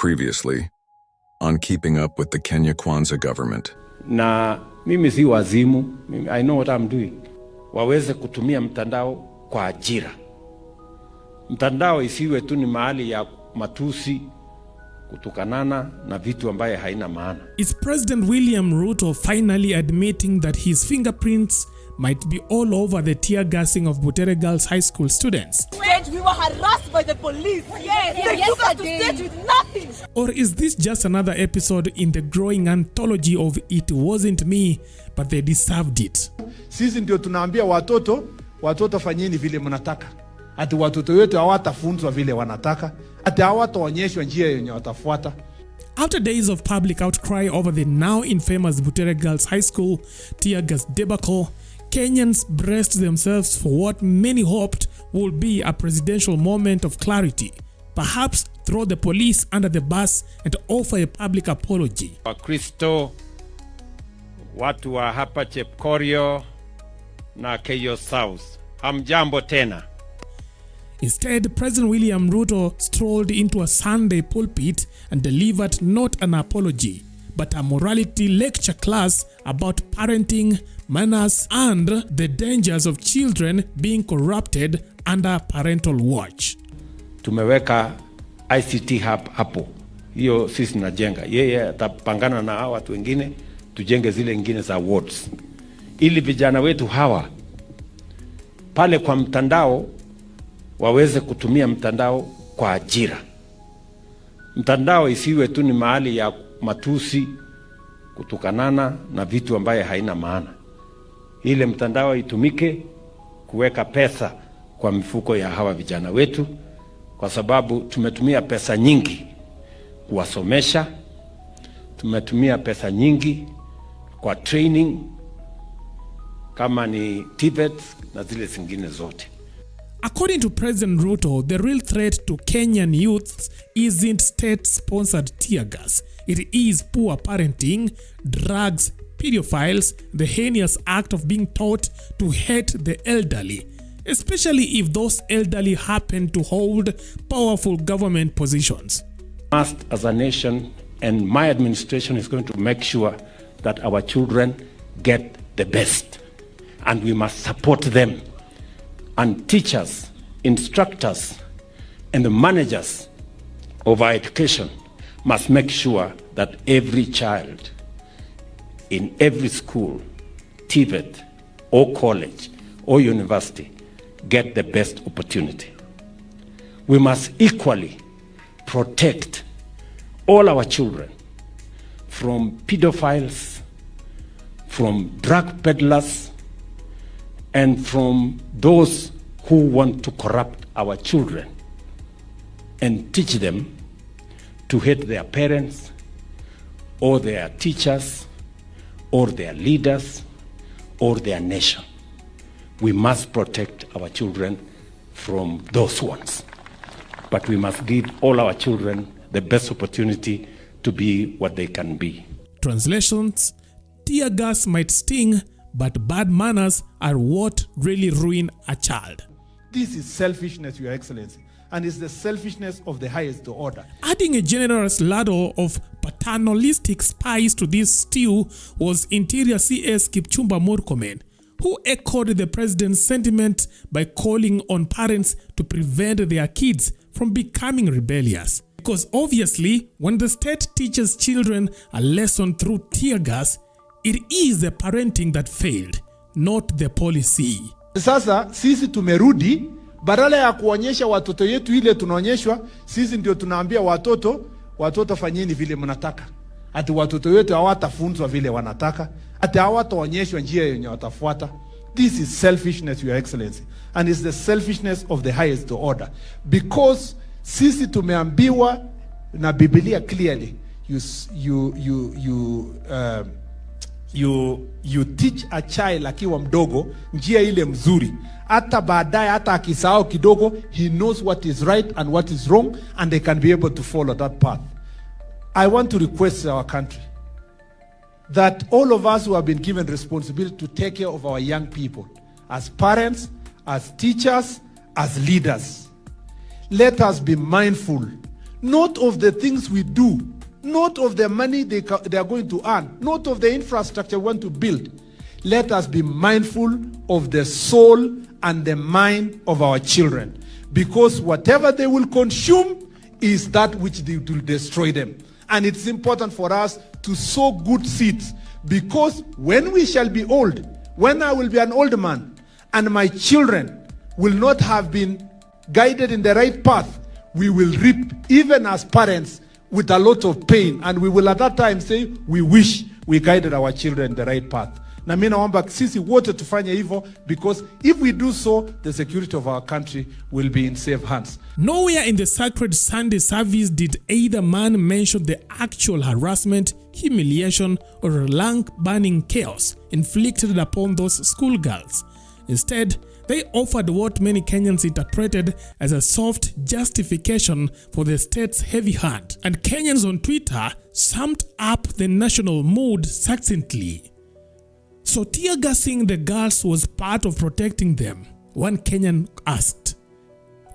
Previously, on keeping up with the Kenya Kwanza government. Na mimi si wazimu, I know what I'm doing. Waweze kutumia mtandao kwa ajira. Mtandao isiwe tu ni mahali ya matusi, kutukanana na vitu ambaye haina maana. Is President William Ruto finally admitting that his fingerprints might be all over the tear gassing of Butere Girls High School students? We were harassed by the police. Yes, they took us to stage with nothing. Or is this just another episode in the growing anthology of It Wasn't Me, but they deserved it? Sisi ndio tunaambia watoto fanyeni vile mnataka. Ati watoto wetu hawatafunzwa vile wanataka. Ati hawataonyeshwa njia yenye watafuata. After days of public outcry over the now infamous Butere Girls High School tear gas debacle, Kenyans braced themselves for what many hoped would be a presidential moment of clarity. Perhaps throw the police under the bus and offer a public apology. Wakristo, watu wa hapa Chepkorio na Keyo South, hamjambo tena. Instead, President William Ruto strolled into a Sunday pulpit and delivered not an apology, but a morality lecture class about parenting, manners, and the dangers of children being corrupted under parental watch. Tumeweka ICT hub hapo. Hiyo sisi najenga. Yeye atapangana na hawa watu wengine, tujenge zile nyingine za wards. Ili vijana wetu hawa pale kwa mtandao waweze kutumia mtandao kwa ajira. Mtandao isiwe tu ni mahali ya matusi, kutukanana na vitu ambaye haina maana. Ile mtandao itumike kuweka pesa kwa mifuko ya hawa vijana wetu, kwa sababu tumetumia pesa nyingi kuwasomesha, tumetumia pesa nyingi kwa training kama ni Tibet na zile zingine zote. According to President Ruto, the real threat to Kenyan youths isn't state-sponsored tear gas. It is poor parenting, drugs, pedophiles, the heinous act of being taught to hate the elderly, especially if those elderly happen to hold powerful government positions. Must, as a nation, and my administration is going to make sure that our children get the best. And we must support them. And teachers, instructors, and the managers of our education must make sure that every child in every school, TVET, or college, or university get the best opportunity. We must equally protect all our children from pedophiles, from drug peddlers, and from those who want to corrupt our children, and teach them to hate their parents or their teachers or their leaders or their nation. We must protect our children from those ones. But we must give all our children the best opportunity to be what they can be. Translations: tear gas might sting, but bad manners are what really ruin a child. This is selfishness, Your Excellency, and it's the selfishness of the highest order. Adding a generous ladle of paternalistic spice to this stew was Interior CS Kipchumba Murkomen, who echoed the president's sentiment by calling on parents to prevent their kids from becoming rebellious. Because obviously, when the state teaches children a lesson through tear gas, it is the parenting that failed, not the policy. Sasa sisi tumerudi, badala ya kuonyesha watoto yetu ile tunaonyeshwa, sisi ndio tunaambia watoto fanyeni vile mnataka. Ati watoto wetu hawatafunzwa vile wanataka. Ati hawataonyeshwa njia yenye watafuata. This is selfishness, Your Excellency, and it's the selfishness of the highest order. Because sisi tumeambiwa na Biblia clearly, you teach a child akiwa mdogo njia ile mzuri, hata baadaye hata akisahau kidogo, he knows what is right and what is wrong, and they can be able to follow that path. I want to request our country that all of us who have been given responsibility to take care of our young people, as parents, as teachers, as leaders, let us be mindful not of the things we do, not of the money they are going to earn, not of the infrastructure we want to build. Let us be mindful of the soul and the mind of our children, because whatever they will consume is that which will destroy them. And it's important for us to sow good seeds, because when we shall be old, when I will be an old man, and my children will not have been guided in the right path, we will reap, even as parents, with a lot of pain, and we will at that time say, we wish we guided our children in the right path. Na mimi naomba sisi wote tufanye hivyo, because if we do so, the security of our country will be in safe hands. Nowhere in the sacred Sunday service did either man mention the actual harassment, humiliation, or lung-burning chaos inflicted upon those schoolgirls. Instead, they offered what many Kenyans interpreted as a soft justification for the state's heavy hand. And Kenyans on Twitter summed up the national mood succinctly. So tear gassing the girls was part of protecting them? One Kenyan asked.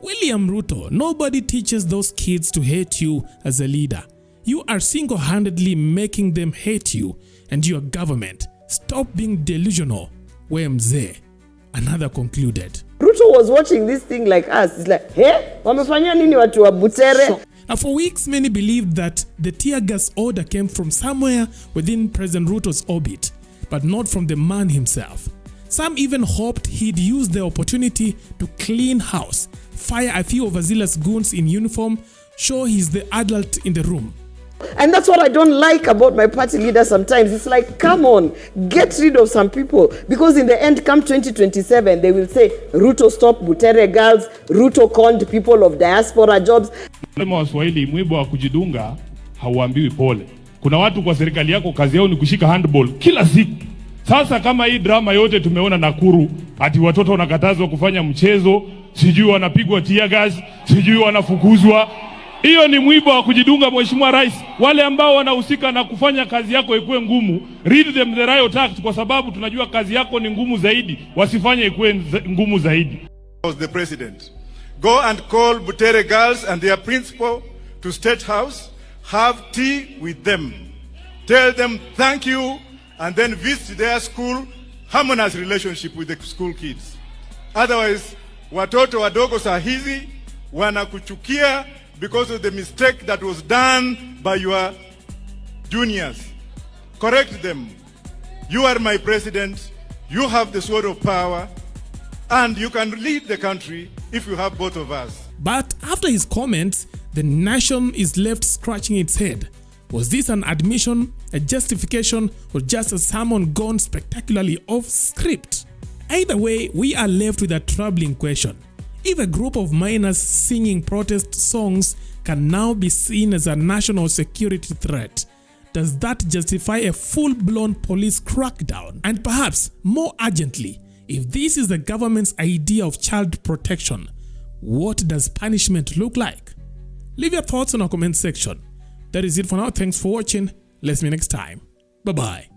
William Ruto, nobody teaches those kids to hate you as a leader. You are single-handedly making them hate you and your government. Stop being delusional. We mzee. Another concluded. Ruto was watching this thing like us. It's like, hey, wamefanya nini watu wa Butere? Now for weeks, many believed that the tear gas order came from somewhere within President Ruto's orbit, but not from the man himself. Some even hoped he'd use the opportunity to clean house, fire a few of Azila's goons in uniform, show he's the adult in the room. And that's what I don't like about my party leader sometimes. It's like, come on, get rid of some people. Because in the end, come 2027, they will say, Ruto stopped Butere girls, Ruto conned people of diaspora jobs. Lema Waswahili, mwiba wa kujidunga, hauambiwi pole. Kuna watu kwa serikali yako kazi yao ni kushika handball kila siku. Sasa kama hii drama yote tumeona Nakuru, ati watoto wanakatazwa kufanya mchezo, sijui wanapigwa tear gas, sijui wanafukuzwa. Hiyo ni mwiba wa kujidunga, Mheshimiwa Rais. Wale ambao wanahusika na kufanya kazi yako ikuwe ngumu, read them the riot act, kwa sababu tunajua kazi yako ni ngumu zaidi, wasifanye ikuwe ngumu zaidi. The president, go and call Butere girls and their principal to State House, have tea with them, tell them thank you, and then visit their school, harmonize relationship with the school kids. Otherwise, watoto wadogo saa hizi wanakuchukia because of the mistake that was done by your juniors. Correct them. You are my president. You have the sword of power, and you can lead the country if you have both of us. But after his comments, the nation is left scratching its head. Was this an admission, a justification, or just a sermon gone spectacularly off script? Either way, we are left with a troubling question. If a group of minors singing protest songs can now be seen as a national security threat, does that justify a full-blown police crackdown? And perhaps more urgently, if this is the government's idea of child protection, what does punishment look like? Leave your thoughts in our comment section. That is it for now. Thanks for watching. Let's meet next time. Bye-bye.